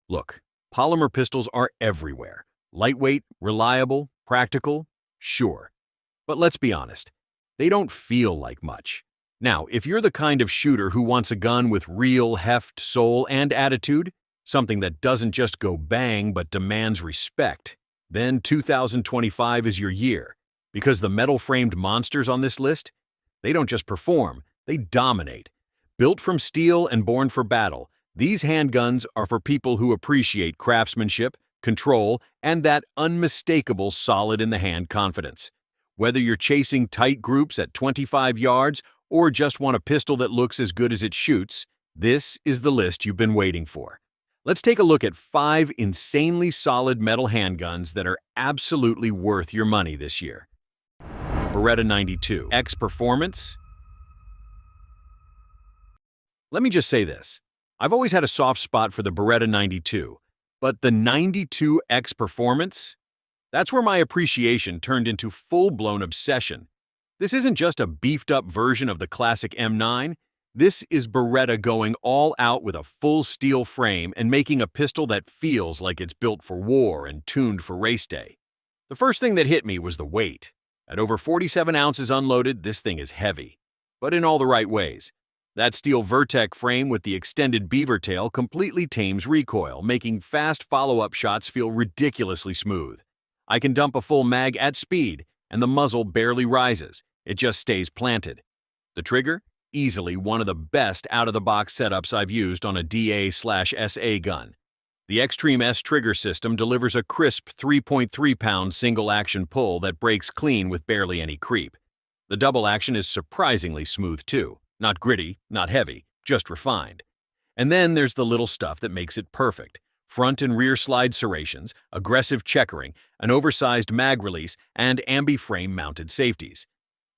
Look, polymer pistols are everywhere. Lightweight, reliable, practical, sure. But let's be honest, they don't feel like much. Now, if you're the kind of shooter who wants a gun with real heft, soul, and attitude, something that doesn't just go bang but demands respect, then 2025 is your year. Because the metal-framed monsters on this list, they don't just perform, they dominate. Built from steel and born for battle, these handguns are for people who appreciate craftsmanship, control, and that unmistakable solid-in-the-hand confidence. Whether you're chasing tight groups at 25 yards or just want a pistol that looks as good as it shoots, this is the list you've been waiting for. Let's take a look at 5 insanely solid metal handguns that are absolutely worth your money this year. Beretta 92 X Performance. Let me just say this. I've always had a soft spot for the Beretta 92, but the 92 X Performance? That's where my appreciation turned into full-blown obsession. This isn't just a beefed-up version of the classic M9. This is Beretta going all out with a full steel frame and making a pistol that feels like it's built for war and tuned for race day. The first thing that hit me was the weight. At over 47 ounces unloaded, this thing is heavy, but in all the right ways. That steel Vertec frame with the extended beaver tail completely tames recoil, making fast follow-up shots feel ridiculously smooth. I can dump a full mag at speed, and the muzzle barely rises. It just stays planted. The trigger? Easily one of the best out-of-the-box setups I've used on a DA/SA gun. The Extreme S trigger system delivers a crisp 3.3-pound single-action pull that breaks clean with barely any creep. The double action is surprisingly smooth too. Not gritty, not heavy, just refined. And then there's the little stuff that makes it perfect. Front and rear slide serrations, aggressive checkering, an oversized mag release, and ambi-frame mounted safeties.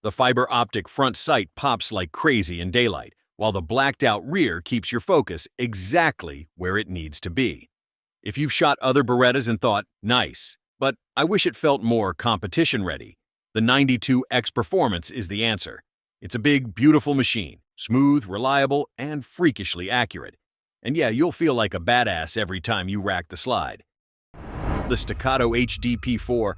The fiber optic front sight pops like crazy in daylight, while the blacked-out rear keeps your focus exactly where it needs to be. If you've shot other Berettas and thought, nice, but I wish it felt more competition-ready, the 92 X Performance is the answer. It's a big, beautiful machine, smooth, reliable, and freakishly accurate. And yeah, you'll feel like a badass every time you rack the slide. The Staccato HD-P4.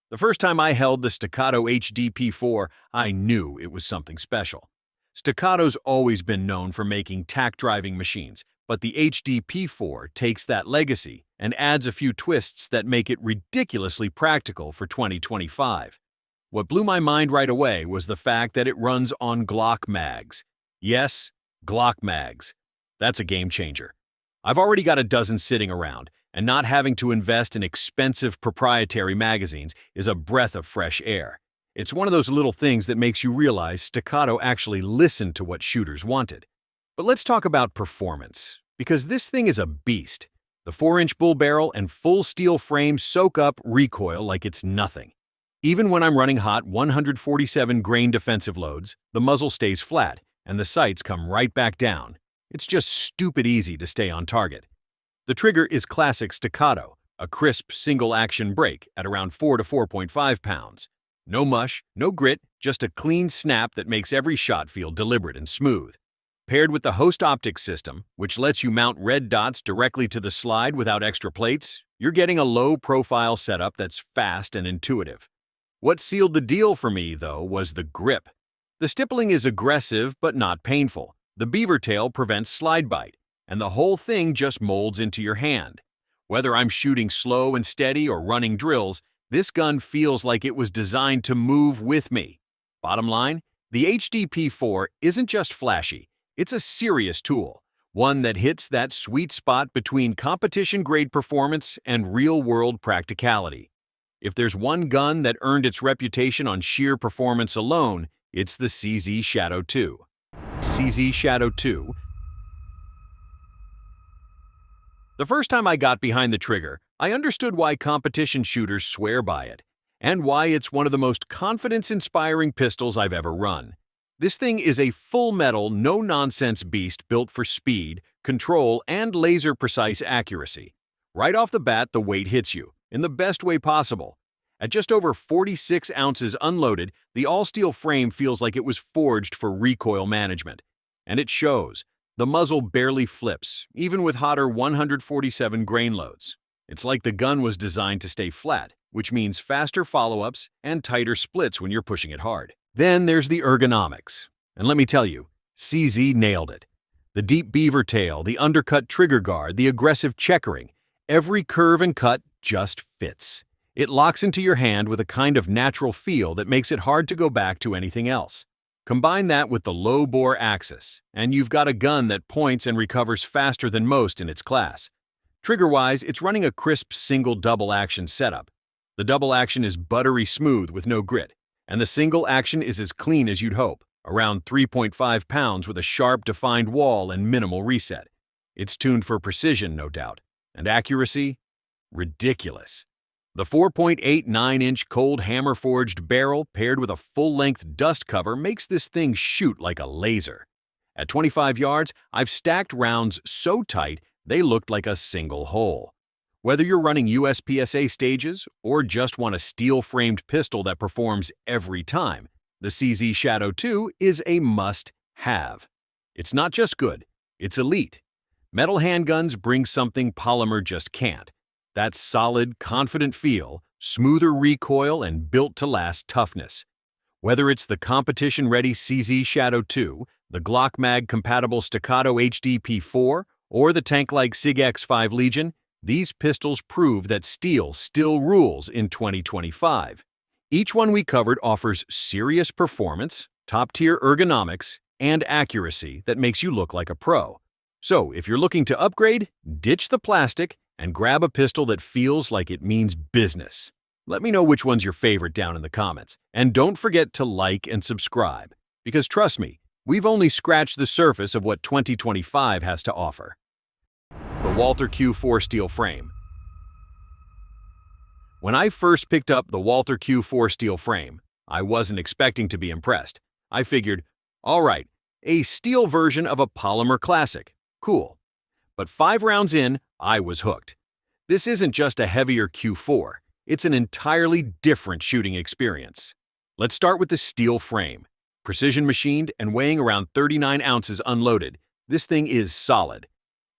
The first time I held the Staccato HD-P4, I knew it was something special. Staccato's always been known for making tack-driving machines, but the HD-P4 takes that legacy and adds a few twists that make it ridiculously practical for 2025. What blew my mind right away was the fact that it runs on Glock mags. Yes, Glock mags. That's a game changer. I've already got a dozen sitting around, and not having to invest in expensive proprietary magazines is a breath of fresh air. It's one of those little things that makes you realize Staccato actually listened to what shooters wanted. But let's talk about performance, because this thing is a beast. The 4-inch bull barrel and full steel frame soak up recoil like it's nothing. Even when I'm running hot 147 grain defensive loads, the muzzle stays flat, and the sights come right back down. It's just stupid easy to stay on target. The trigger is classic Staccato, a crisp single-action break at around 4 to 4.5 pounds. No mush, no grit, just a clean snap that makes every shot feel deliberate and smooth. Paired with the Host Optics system, which lets you mount red dots directly to the slide without extra plates, you're getting a low-profile setup that's fast and intuitive. What sealed the deal for me, though, was the grip. The stippling is aggressive but not painful. The beaver tail prevents slide bite, and the whole thing just molds into your hand. Whether I'm shooting slow and steady or running drills, this gun feels like it was designed to move with me. Bottom line, the HD-P4 isn't just flashy, it's a serious tool, one that hits that sweet spot between competition-grade performance and real-world practicality. If there's one gun that earned its reputation on sheer performance alone, it's the CZ Shadow 2. CZ Shadow 2. The first time I got behind the trigger, I understood why competition shooters swear by it, and why it's one of the most confidence-inspiring pistols I've ever run. This thing is a full-metal, no-nonsense beast built for speed, control, and laser-precise accuracy. Right off the bat, the weight hits you, in the best way possible. At just over 46 ounces unloaded, the all-steel frame feels like it was forged for recoil management. And it shows. The muzzle barely flips, even with hotter 147 grain loads. It's like the gun was designed to stay flat, which means faster follow-ups and tighter splits when you're pushing it hard. Then there's the ergonomics. And let me tell you, CZ nailed it. The deep beaver tail, the undercut trigger guard, the aggressive checkering, every curve and cut just fits. It locks into your hand with a kind of natural feel that makes it hard to go back to anything else. Combine that with the low-bore axis, and you've got a gun that points and recovers faster than most in its class. Trigger-wise, it's running a crisp single double-action setup. The double action is buttery smooth with no grit, and the single action is as clean as you'd hope, around 3.5 pounds with a sharp, defined wall and minimal reset. It's tuned for precision, no doubt, and accuracy? Ridiculous. The 4.89-inch cold hammer-forged barrel paired with a full-length dust cover makes this thing shoot like a laser. At 25 yards, I've stacked rounds so tight they looked like a single hole. Whether you're running USPSA stages or just want a steel-framed pistol that performs every time, the CZ Shadow 2 is a must-have. It's not just good, it's elite. Metal handguns bring something polymer just can't. That solid, confident feel, smoother recoil, and built-to-last toughness. Whether it's the competition-ready CZ Shadow 2, the Glock Mag-compatible Staccato HD P4, or the tank-like SIG X5 Legion, these pistols prove that steel still rules in 2025. Each one we covered offers serious performance, top-tier ergonomics, and accuracy that makes you look like a pro. So, if you're looking to upgrade, ditch the plastic and grab a pistol that feels like it means business. Let me know which one's your favorite down in the comments. And don't forget to like and subscribe, because trust me, we've only scratched the surface of what 2025 has to offer. The Walther Q4 steel frame. When I first picked up the Walther Q4 steel frame, I wasn't expecting to be impressed. I figured, all right, a steel version of a polymer classic. Cool. But 5 rounds in, I was hooked. This isn't just a heavier Q4, it's an entirely different shooting experience. Let's start with the steel frame. Precision machined and weighing around 39 ounces unloaded, this thing is solid.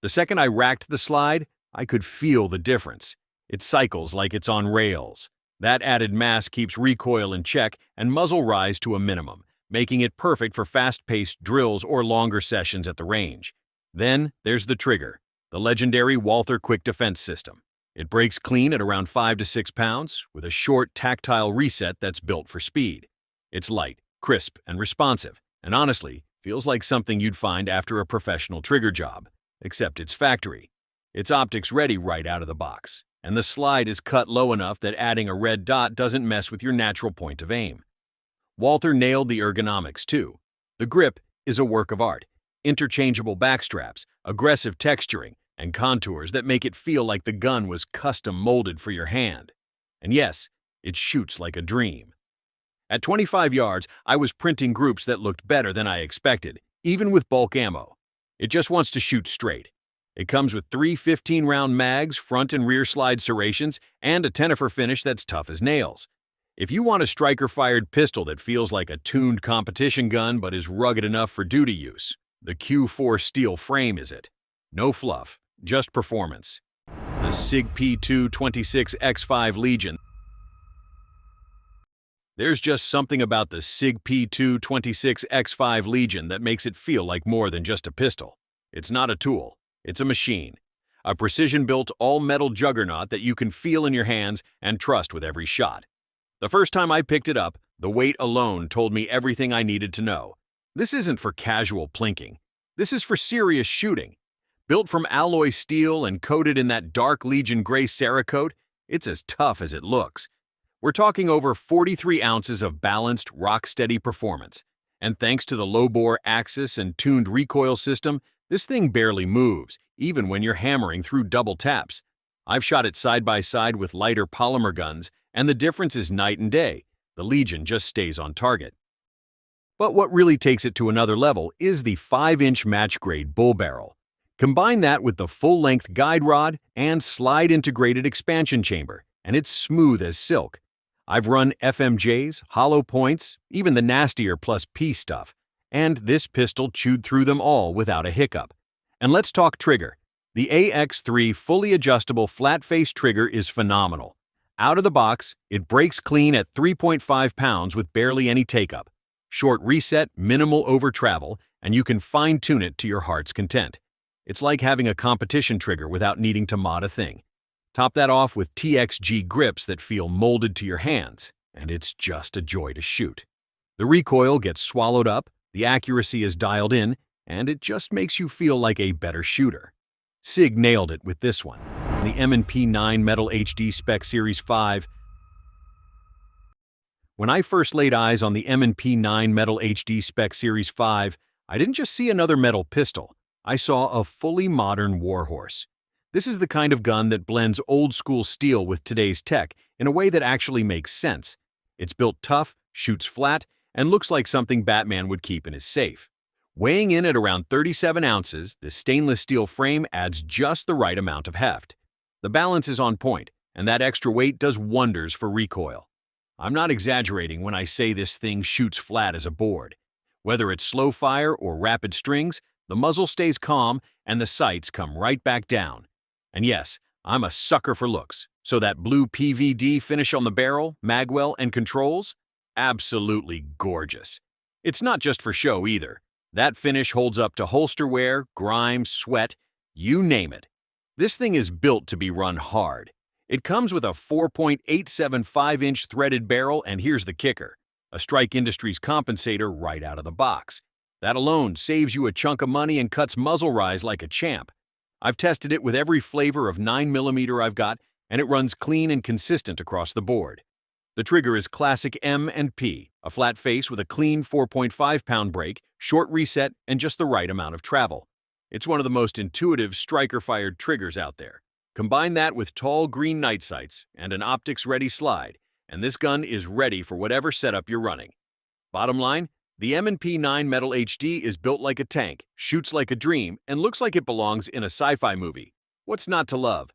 The second I racked the slide, I could feel the difference. It cycles like it's on rails. That added mass keeps recoil in check and muzzle rise to a minimum, making it perfect for fast-paced drills or longer sessions at the range. Then there's the trigger, the legendary Walther Quick Defense System. It breaks clean at around 5 to 6 pounds with a short tactile reset that's built for speed. It's light, crisp, and responsive, and honestly, feels like something you'd find after a professional trigger job, except it's factory. It's optics ready right out of the box, and the slide is cut low enough that adding a red dot doesn't mess with your natural point of aim. Walther nailed the ergonomics too. The grip is a work of art. Interchangeable backstraps, aggressive texturing, and contours that make it feel like the gun was custom molded for your hand. And yes, it shoots like a dream. At 25 yards, I was printing groups that looked better than I expected, even with bulk ammo. It just wants to shoot straight. It comes with 3 15-round mags, front and rear slide serrations, and a tenifer finish that's tough as nails. If you want a striker-fired pistol that feels like a tuned competition gun but is rugged enough for duty use, the Q4 steel frame is it. No fluff, just performance. The SIG P226 X5 Legion. There's just something about the SIG P226 X5 Legion that makes it feel like more than just a pistol. It's not a tool, it's a machine. A precision-built all-metal juggernaut that you can feel in your hands and trust with every shot. The first time I picked it up, the weight alone told me everything I needed to know. This isn't for casual plinking. This is for serious shooting. Built from alloy steel and coated in that dark Legion gray Cerakote, it's as tough as it looks. We're talking over 43 ounces of balanced, rock-steady performance. And thanks to the low-bore axis and tuned recoil system, this thing barely moves, even when you're hammering through double taps. I've shot it side by side with lighter polymer guns, and the difference is night and day. The Legion just stays on target. But what really takes it to another level is the 5-inch match-grade bull barrel. Combine that with the full-length guide rod and slide-integrated expansion chamber, and it's smooth as silk. I've run FMJs, hollow points, even the nastier plus P stuff, And this pistol chewed through them all without a hiccup. And let's talk trigger. The AX3 fully adjustable flat-face trigger is phenomenal. Out of the box, it breaks clean at 3.5 pounds with barely any take-up. Short reset, minimal over-travel, and you can fine-tune it to your heart's content. It's like having a competition trigger without needing to mod a thing. Top that off with TXG grips that feel molded to your hands, and it's just a joy to shoot. The recoil gets swallowed up, the accuracy is dialed in, and it just makes you feel like a better shooter. SIG nailed it with this one. The M&P 9 Metal HD Spec Series 5. When I first laid eyes on the M&P 9 Metal HD Spec Series 5, I didn't just see another metal pistol. I saw a fully modern warhorse. This is the kind of gun that blends old-school steel with today's tech in a way that actually makes sense. It's built tough, shoots flat, and looks like something Batman would keep in his safe. Weighing in at around 37 ounces, the stainless steel frame adds just the right amount of heft. The balance is on point, and that extra weight does wonders for recoil. I'm not exaggerating when I say this thing shoots flat as a board. Whether it's slow fire or rapid strings, the muzzle stays calm and the sights come right back down. And yes, I'm a sucker for looks, so that blue PVD finish on the barrel, magwell, and controls? Absolutely gorgeous. It's not just for show either. That finish holds up to holster wear, grime, sweat, you name it. This thing is built to be run hard. It comes with a 4.875-inch threaded barrel, and here's the kicker: a Strike Industries compensator right out of the box. That alone saves you a chunk of money and cuts muzzle rise like a champ. I've tested it with every flavor of 9mm I've got, and it runs clean and consistent across the board. The trigger is classic M&P, a flat face with a clean 4.5-pound break, short reset, and just the right amount of travel. It's one of the most intuitive striker-fired triggers out there. Combine that with tall green night sights and an optics-ready slide, and this gun is ready for whatever setup you're running. Bottom line, the M&P 9 Metal HD is built like a tank, shoots like a dream, and looks like it belongs in a sci-fi movie. What's not to love?